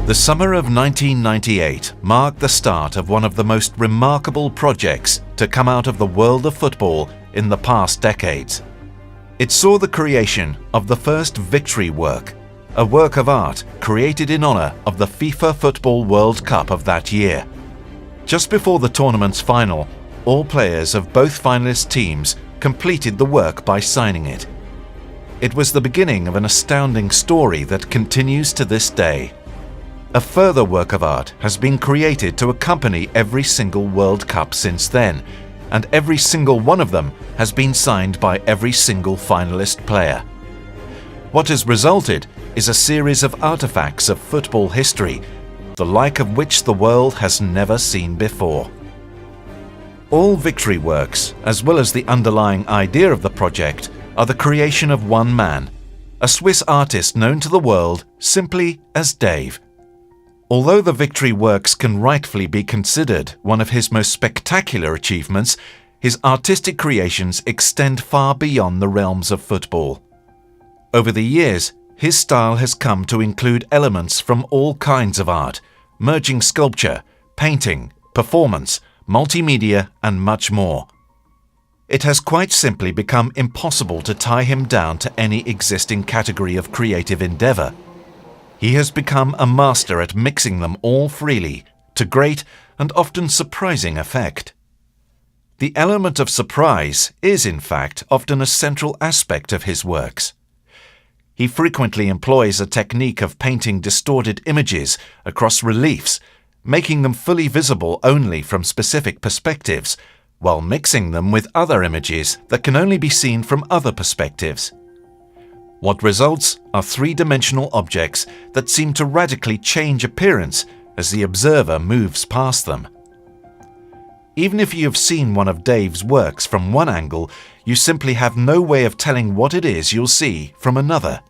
The summer of 1998 marked the start of one of the most remarkable projects to come out of the world of football in the past decades. It saw the creation of the first victory work, a work of art created in honor of the FIFA Football World Cup of that year. Just before the tournament's final, all players of both finalist teams completed the work by signing it. It was the beginning of an astounding story that continues to this day. A further work of art has been created to accompany every single World Cup since then, and every single one of them has been signed by every single finalist player. What has resulted is a series of artifacts of football history, the like of which the world has never seen before. All victory works, as well as the underlying idea of the project, are the creation of one man, a Swiss artist known to the world simply as Dave. Although the victory works can rightfully be considered one of his most spectacular achievements, his artistic creations extend far beyond the realms of football. Over the years, his style has come to include elements from all kinds of art, merging sculpture, painting, performance, multimedia, and much more. It has quite simply become impossible to tie him down to any existing category of creative endeavor. He has become a master at mixing them all freely, to great and often surprising effect. The element of surprise is, in fact, often a central aspect of his works. He frequently employs a technique of painting distorted images across reliefs, making them fully visible only from specific perspectives, while mixing them with other images that can only be seen from other perspectives. What results are three-dimensional objects that seem to radically change appearance as the observer moves past them. Even if you have seen one of Dave's works from one angle, you simply have no way of telling what it is you'll see from another.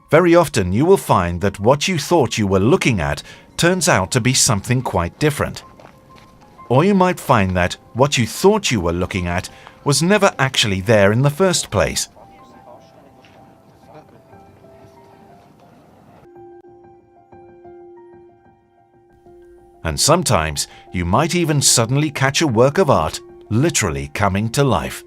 Very often you will find that what you thought you were looking at turns out to be something quite different. Or you might find that what you thought you were looking at was never actually there in the first place. And sometimes you might even suddenly catch a work of art literally coming to life.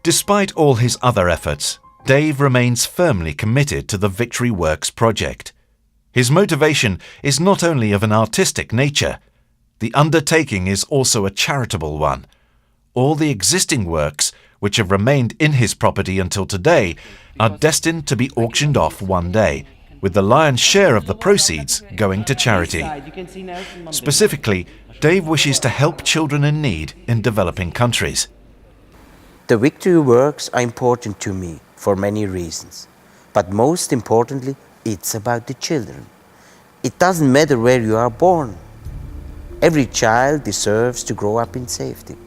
Despite all his other efforts, Dave remains firmly committed to the Victory Works project. His motivation is not only of an artistic nature. The undertaking is also a charitable one. All the existing works, which have remained in his property until today, are destined to be auctioned off one day, with the lion's share of the proceeds going to charity. Specifically, Dave wishes to help children in need in developing countries. The victory works are important to me for many reasons, but most importantly, it's about the children. It doesn't matter where you are born. Every child deserves to grow up in safety.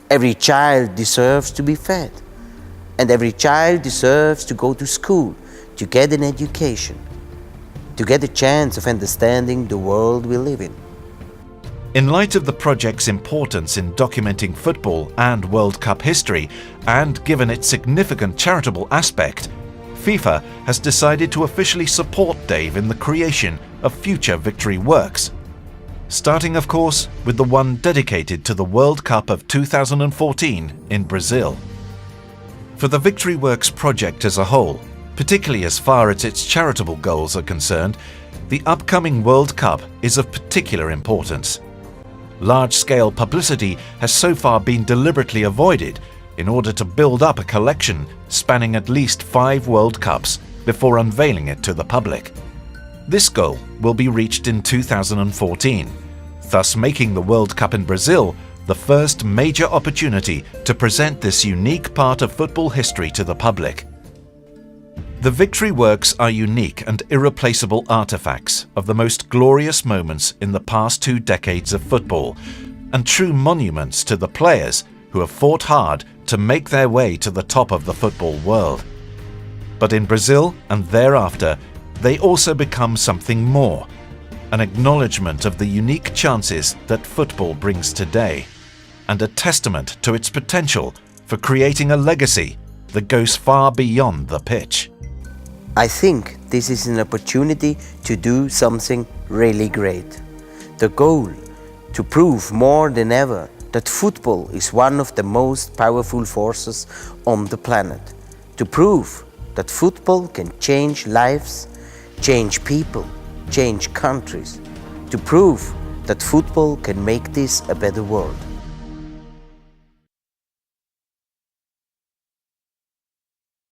Every child deserves to be fed. And every child deserves to go to school, to get an education, to get a chance of understanding the world we live in. In light of the project's importance in documenting football and World Cup history, and given its significant charitable aspect, FIFA has decided to officially support Dave in the creation of future victory works. Starting, of course, with the one dedicated to the World Cup of 2014 in Brazil. For the Victory Works project as a whole, particularly as far as its charitable goals are concerned, the upcoming World Cup is of particular importance. Large-scale publicity has so far been deliberately avoided in order to build up a collection spanning at least 5 World Cups before unveiling it to the public. This goal will be reached in 2014, thus making the World Cup in Brazil the first major opportunity to present this unique part of football history to the public. The Victory Works are unique and irreplaceable artifacts of the most glorious moments in the past 2 decades of football, and true monuments to the players who have fought hard to make their way to the top of the football world. But in Brazil and thereafter, they also become something more, an acknowledgement of the unique chances that football brings today, and a testament to its potential for creating a legacy that goes far beyond the pitch. I think this is an opportunity to do something really great. The goal, to prove more than ever that football is one of the most powerful forces on the planet. To prove that football can change lives, change people, change countries. To prove that football can make this a better world.